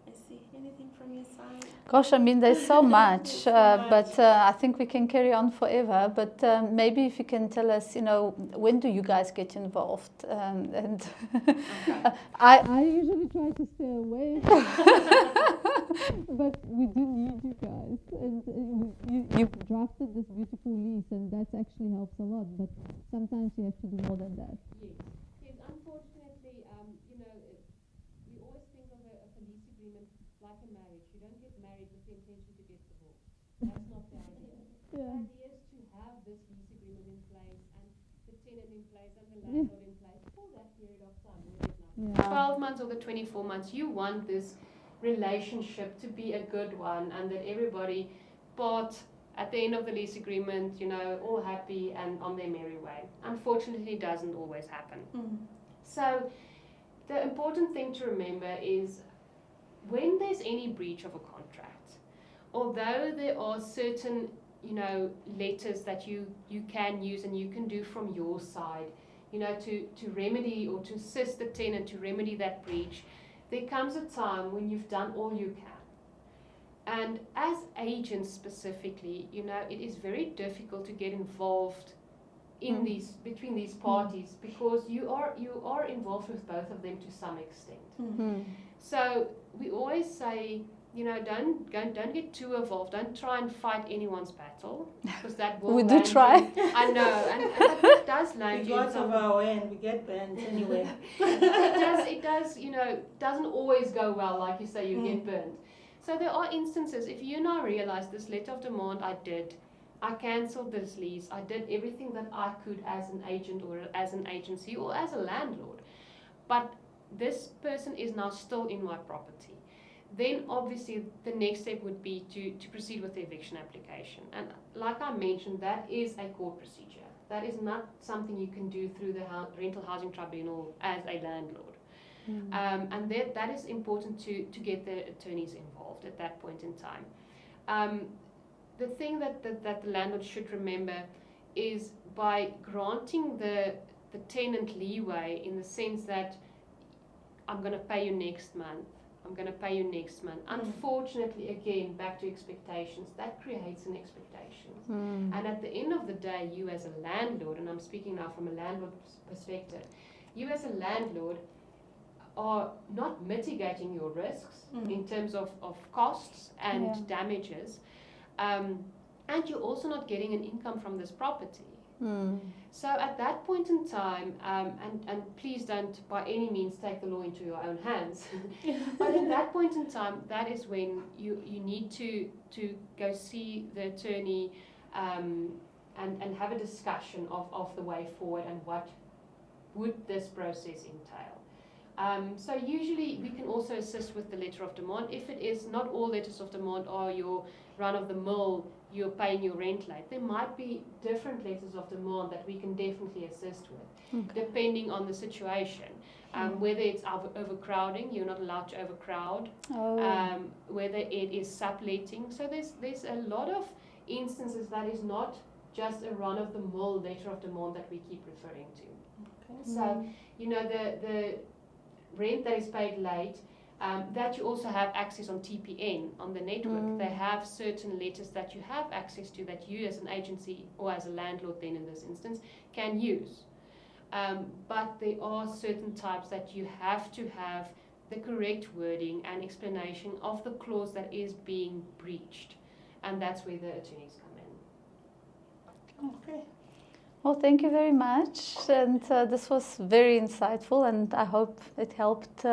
I see. Anything from your side? Gosh, I mean, there's so much, So much. but I think we can carry on forever. But maybe if you can tell us, when do you guys get involved? And Okay. I usually try to stay away, but we do need you guys. And you've drafted this beautiful lease, and that actually helps a lot. But sometimes you have to do more than that. Yes, unfortunately, we always think of a lease agreement like a marriage. You don't get married with the intention to get divorced. That's not the idea. The idea is to have this lease agreement in place and the tenant in place and the landlord in place for that period of time. 12 months or the 24 months, you want this relationship to be a good one and that everybody part at the end of the lease agreement, all happy and on their merry way. Unfortunately, it doesn't always happen. So the important thing to remember is when there's any breach of a contract, although there are certain, letters that you can use and you can do from your side, to remedy or to assist the tenant to remedy that breach, there comes a time when you've done all you can. And as agents specifically, it is very difficult to get involved in between these parties because you are involved with both of them to some extent. So we always say, don't get too involved. Don't try and fight anyone's battle because that will. We do try. I know, and that does land We you. go out of our way and we get burnt anyway. It does. Doesn't always go well. Like you say, you get burnt. So there are instances. If you now realize this letter of demand I cancelled this lease. I did everything that I could as an agent or as an agency or as a landlord, but this person is now still in my property. Then obviously the next step would be to proceed with the eviction application. And like I mentioned, that is a court procedure. That is not something you can do through the rental housing tribunal as a landlord. And that is important to get the attorneys involved at that point in time. The thing that the landlord should remember is by granting the tenant leeway in the sense that I'm going to pay you next month. Unfortunately, again, back to expectations, that creates an expectation. And at the end of the day, you as a landlord, and I'm speaking now from a landlord's perspective, you as a landlord are not mitigating your risks in terms of costs and damages. And you're also not getting an income from this property. Mm. So at that point in time, and please don't by any means take the law into your own hands, but at that point in time, that is when you need to go see the attorney and have a discussion of the way forward and what would this process entail. So usually we can also assist with the letter of demand. If it is not all letters of demand are your run-of-the-mill, you're paying your rent late, there might be different letters of demand that we can definitely assist with, depending on the situation. Whether it's overcrowding, you're not allowed to overcrowd. Oh. Whether it is subletting. So there's a lot of instances that is not just a run-of-the-mill letter of demand that we keep referring to. Okay. So, you know, the rent that is paid late, that you also have access on TPN, on the network. They have certain letters that you have access to that you as an agency or as a landlord then in this instance can use. But there are certain types that you have to have the correct wording and explanation of the clause that is being breached. And that's where the attorneys come in. Okay. Well, thank you very much. And this was very insightful, and I hope it helped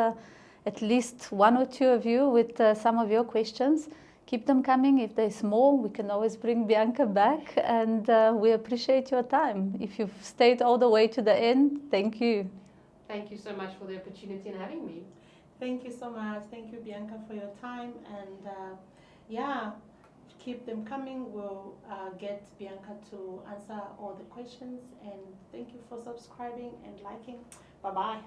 at least one or two of you with some of your questions. Keep them coming. If there's more, we can always bring Bianca back, and we appreciate your time. If you've stayed all the way to the end, thank you. Thank you so much for the opportunity and having me. Thank you so much. Thank you, Bianca, for your time. And yeah, keep them coming. We'll get Bianca to answer all the questions. And thank you for subscribing and liking. Bye-bye.